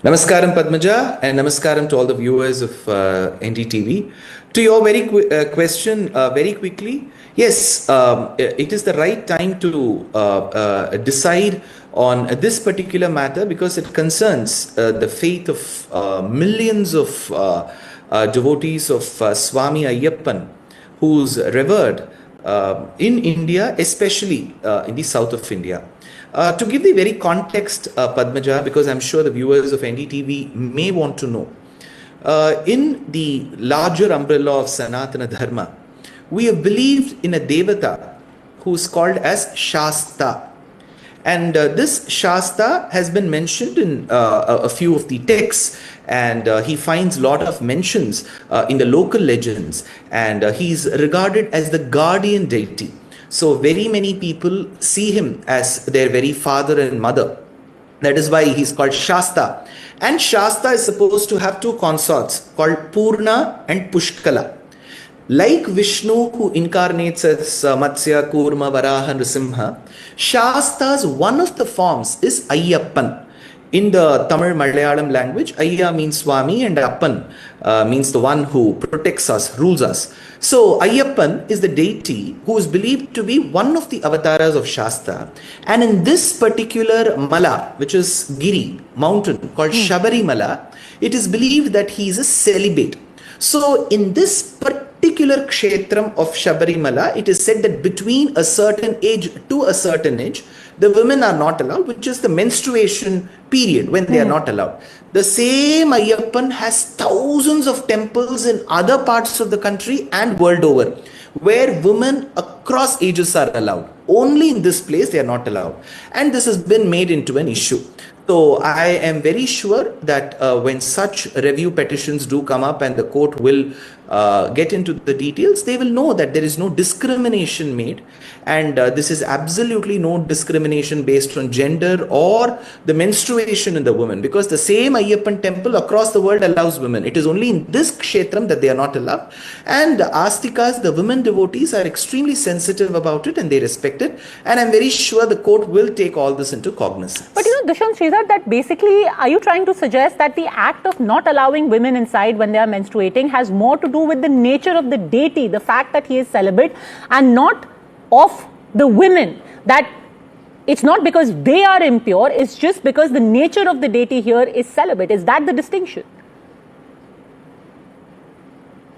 Namaskaram Padmaja, and namaskaram to all the viewers of NDTV. To your very question, very quickly, yes, it is the right time to decide on this particular matter because it concerns the faith of millions of devotees of Swami Ayyappan, who's revered in India, especially in the south of India. To give the very context, Padmaja, because I'm sure the viewers of NDTV may want to know, in the larger umbrella of Sanatana Dharma, we have believed in a Devata who is called as Shasta. And this Shasta has been mentioned in a few of the texts, and he finds a lot of mentions in the local legends, and he's regarded as the guardian deity. So very many people see him as their very father and mother. That is why he's called Shasta. And Shasta is supposed to have two consorts called Purna and Pushkala. Like Vishnu, who incarnates as Matsya, Kurma, Varaha, and Nrsimha, Shasta's one of the forms is Ayyappan. In the Tamil Malayalam language, Ayya means Swami and Appan means the one who protects us, rules us. So Ayyappan is the deity who is believed to be one of the avatars of Shasta. And in this particular Mala, which is Giri, mountain called Sabarimala, it is believed that he is a celibate. So in this particular kshetram of Sabarimala, it is said that between a certain age to a certain age, the women are not allowed, which is the menstruation period when they are not allowed. The same Ayyappan has thousands of temples in other parts of the country and world over, where women across ages are allowed. Only in this place they are not allowed. And this has been made into an issue. So I am very sure that when such review petitions do come up and the court will get into the details, they will know that there is no discrimination made, and this is absolutely no discrimination based on gender or the menstruation in the woman, because the same Ayyappan temple across the world allows women. It is only in this kshetram that they are not allowed, and Astikas, the women devotees, are extremely sensitive about it and they respect it, and I'm very sure the court will take all this into cognizance. But Dushyanth, Sridhar, that basically, are you trying to suggest that the act of not allowing women inside when they are menstruating has more to do with the nature of the deity, the fact that he is celibate, and not of the women, that it's not because they are impure, it's just because the nature of the deity here is celibate? Is that the distinction?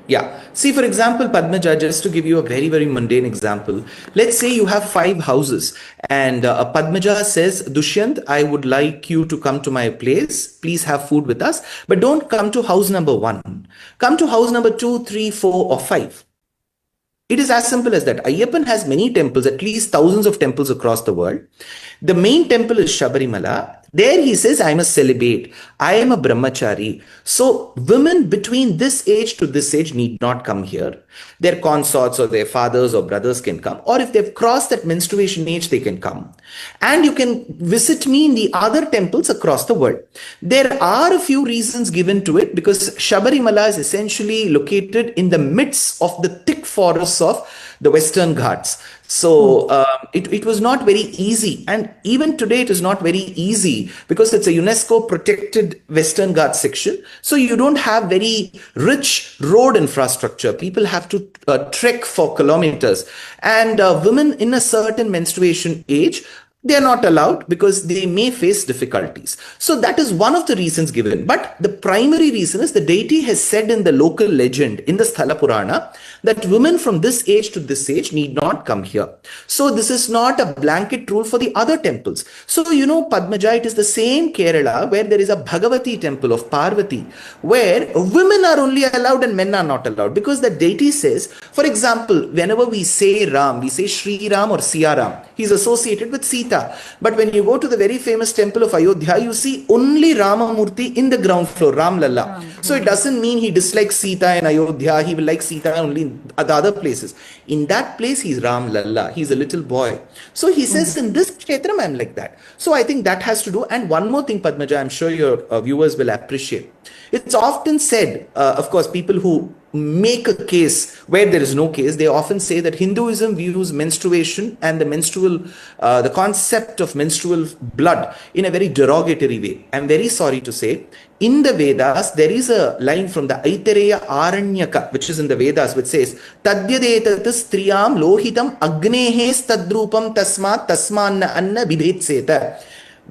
Yeah. See, for example, Padmaja, just to give you a very, very mundane example, let's say you have 5 houses and Padmaja says, Dushyanth, I would like you to come to my place. Please have food with us, but don't come to house number 1. Come to house number 2, 3, 4 or 5. It is as simple as that. Ayyappan has many temples, at least thousands of temples across the world. The main temple is Sabarimala. There he says, I am a celibate, I am a brahmachari. So women between this age to this age need not come here. Their consorts or their fathers or brothers can come. Or if they've crossed that menstruation age, they can come. And you can visit me in the other temples across the world. There are a few reasons given to it, because Sabarimala is essentially located in the midst of the thick forests of the Western Ghats. So it was not very easy, and even today it is not very easy because it's a UNESCO protected Western Ghats section. So you don't have very rich road infrastructure. People have to trek for kilometers, and women in a certain menstruation age, they are not allowed because they may face difficulties. So that is one of the reasons given. But the primary reason is the deity has said in the local legend, in the Sthala Purana, that women from this age to this age need not come here. So this is not a blanket rule for the other temples. So, Padmaja, it is the same Kerala where there is a Bhagavati temple of Parvati, where women are only allowed and men are not allowed, because the deity says, for example, whenever we say Ram, we say Sri Ram or Siya Ram. He's associated with Sita. But when you go to the very famous temple of Ayodhya, you see only Rama Murti in the ground floor, Ram Lalla. So it doesn't mean he dislikes Sita in Ayodhya, he will like Sita only in the other places. In that place, he's Ram Lalla, he's a little boy. So he says, in this kshetram, I'm like that. So I think that has to do. And one more thing, Padmaja, I'm sure your viewers will appreciate. It's often said, of course, people who make a case where there is no case. They often say that Hinduism views menstruation and the concept of menstrual blood in a very derogatory way. I'm very sorry to say, in the Vedas, there is a line from the Aitareya Aranyaka, which is in the Vedas, which says, Tadyadetat striyam lohitam agnehes tadrupam tasmat tasmanna anna vibhetseta.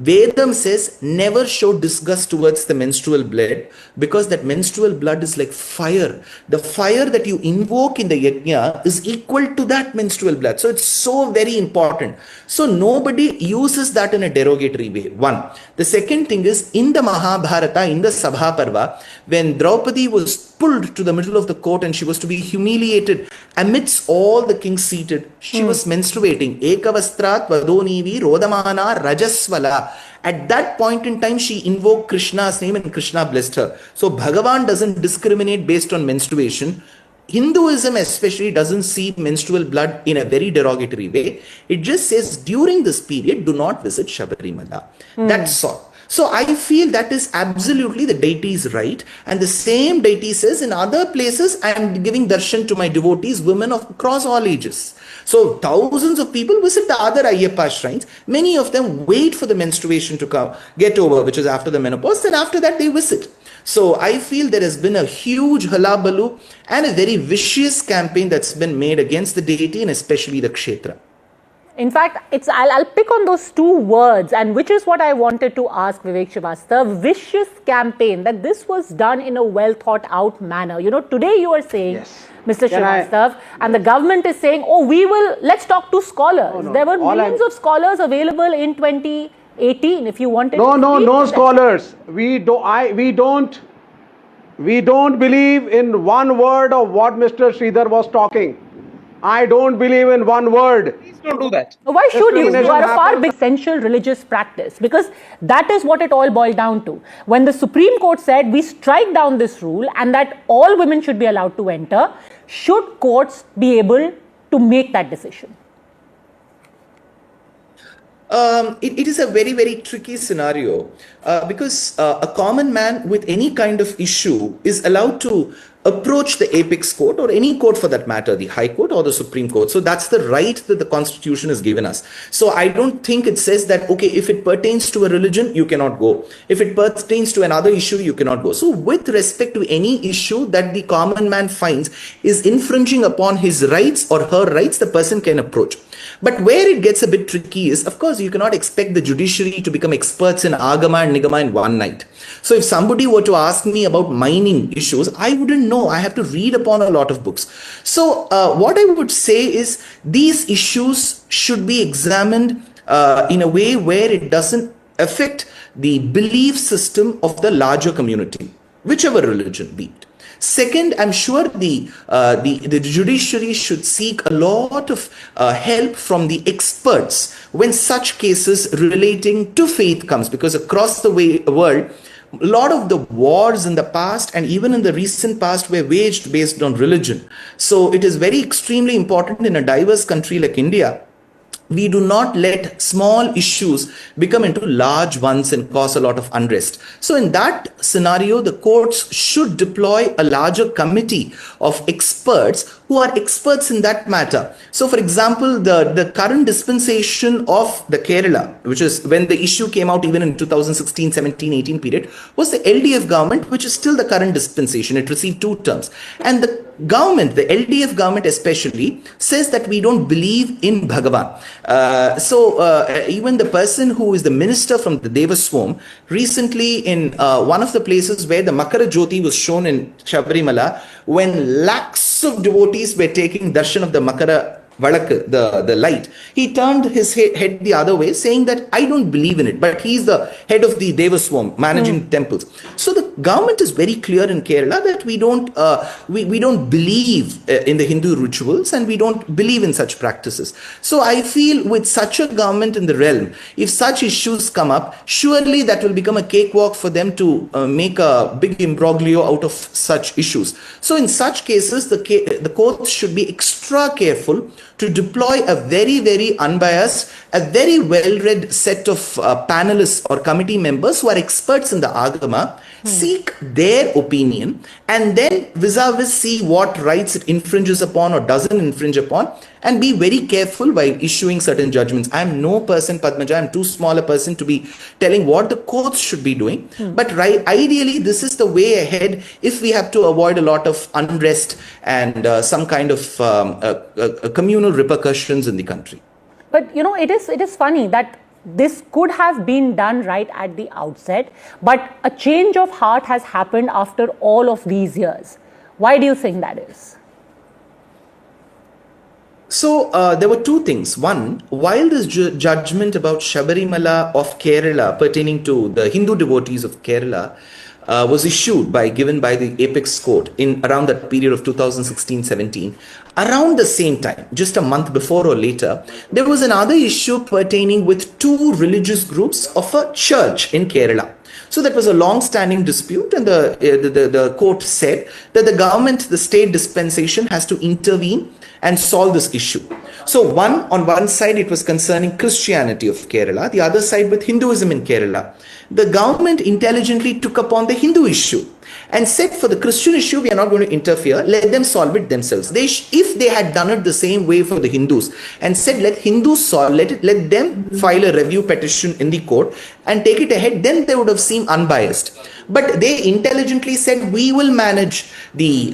Vedam says never show disgust towards the menstrual blood, because that menstrual blood is like fire. The fire that you invoke in the yajna is equal to that menstrual blood. So it's so very important. So nobody uses that in a derogatory way. One. The second thing is, in the Mahabharata, in the Sabha Parva, when Draupadi was pulled to the middle of the court and she was to be humiliated amidst all the kings seated, she was menstruating. Ekavastrat vadonivi rodamana rajasvala. At that point in time, she invoked Krishna's name and Krishna blessed her. So Bhagavan doesn't discriminate based on menstruation. Hinduism especially doesn't see menstrual blood in a very derogatory way. It just says during this period, do not visit Sabarimala. That's all. So I feel that is absolutely the deity is right. And the same deity says in other places, I am giving darshan to my devotees, women of across all ages. So thousands of people visit the other Ayyappa shrines. Many of them wait for the menstruation to come, get over, which is after the menopause. And after that, they visit. So I feel there has been a huge halabalu and a very vicious campaign that's been made against the deity and especially the kshetra. In fact, I'll pick on those two words, and which is what I wanted to ask Vivek Srivastava. Vicious campaign, that this was done in a well thought out manner. You know, today you are saying, yes, Mr. Srivastava, and the government is saying, oh, let's talk to scholars. Oh, no. There were millions of scholars available in 2018 if you wanted to. No scholars. We don't believe in one word of what Mr. Sridhar was talking. I don't believe in one word. Please don't do that. Why should you? You are a far big essential religious practice, because that is what it all boiled down to. When the Supreme Court said we strike down this rule and that all women should be allowed to enter, should courts be able to make that decision? It is a very, very tricky scenario because a common man with any kind of issue is allowed to approach the apex court, or any court for that matter, the High Court or the Supreme Court. So that's the right that the Constitution has given us. So I don't think it says that, okay, if it pertains to a religion, you cannot go. If it pertains to another issue, you cannot go. So with respect to any issue that the common man finds is infringing upon his rights or her rights, the person can approach. But where it gets a bit tricky is, of course, you cannot expect the judiciary to become experts in Agama and Nigama in one night. So if somebody were to ask me about mining issues, I wouldn't know. I have to read upon a lot of books. So what I would say is these issues should be examined in a way where it doesn't affect the belief system of the larger community, whichever religion be it. Second, I'm sure the judiciary should seek a lot of help from the experts when such cases relating to faith comes, because across the world, a lot of the wars in the past and even in the recent past were waged based on religion. So it is very extremely important in a diverse country like India. We do not let small issues become into large ones and cause a lot of unrest. So in that scenario, the courts should deploy a larger committee of experts who are experts in that matter. So for example, the current dispensation of the Kerala, which is when the issue came out even in 2016, 17, 18 period, was the LDF government, which is still the current dispensation. It received 2 terms. And the government, the LDF government especially, says that we don't believe in Bhagavan. Even the person who is the minister from the Devaswam, recently in one of the places where the Makara Jyoti was shown in Sabarimala, when lakhs of devotees were taking darshan of the Makara Valak, the light, he turned his head the other way, saying that I don't believe in it, but he's the head of the Devaswam, managing temples. So the government is very clear in Kerala that we don't believe in the Hindu rituals, and we don't believe in such practices. So I feel with such a government in the realm, if such issues come up, surely that will become a cakewalk for them to make a big imbroglio out of such issues. So in such cases, the courts should be extra careful to deploy a very, very unbiased, a very well-read set of panelists or committee members who are experts in the Agama, seek their opinion, and then vis-a-vis see what rights it infringes upon or doesn't infringe upon, and be very careful while issuing certain judgments. I am no person, Padmaja, I'm too small a person to be telling what the courts should be doing. But ideally, this is the way ahead if we have to avoid a lot of unrest and some kind of communal repercussions in the country. But you know, it is funny that this could have been done right at the outset, but a change of heart has happened after all of these years. Why do you think that is? So there were two things. One, while this judgment about Sabarimala of Kerala pertaining to the Hindu devotees of Kerala was given by the Apex Court in around that period of 2016-17, around the same time, just a month before or later, there was another issue pertaining with two religious groups of a church in Kerala. So that was a long-standing dispute, and the court said that the state dispensation has to intervene and solve this issue. So on one side, it was concerning Christianity of Kerala, the other side with Hinduism in Kerala. The government intelligently took upon the Hindu issue and said, for the Christian issue, we are not going to interfere. Let them solve it themselves. If they had done it the same way for the Hindus and said, let Hindus solve, let them file a review petition in the court and take it ahead, then they would have seemed unbiased. But they intelligently said, we will manage the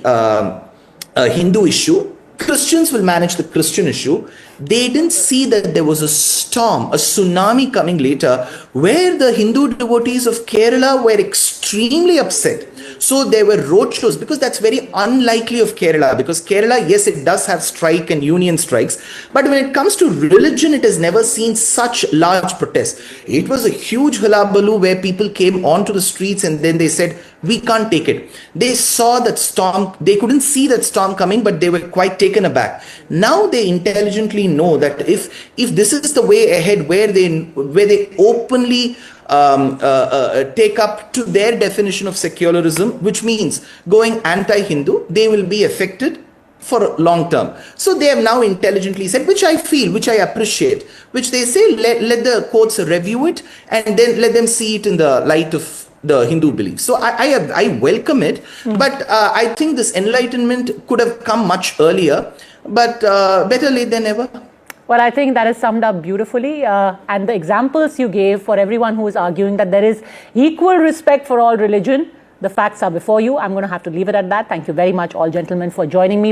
Hindu issue. Christians will manage the Christian issue. They didn't see that there was a storm, a tsunami coming later, where the Hindu devotees of Kerala were extremely upset. So there were roadshows, because that's very unlikely of Kerala, because Kerala, yes, it does have strike and union strikes, but when it comes to religion, it has never seen such large protests. It was a huge hullabaloo where people came onto the streets and then they said, we can't take it. They saw that storm, they couldn't see that storm coming, but they were quite taken aback. Now they intelligently know that if this is the way ahead, where they openly take up to their definition of secularism, which means going anti-Hindu, they will be affected for long term. So they have now intelligently said, which I feel, which I appreciate, which they say, let the courts review it and then let them see it in the light of the Hindu belief. So I welcome it, but I think this enlightenment could have come much earlier, but better late than never. Well, I think that is summed up beautifully, and the examples you gave for everyone who is arguing that there is equal respect for all religion, the facts are before you. I'm going to have to leave it at that. Thank you very much, all gentlemen, for joining me.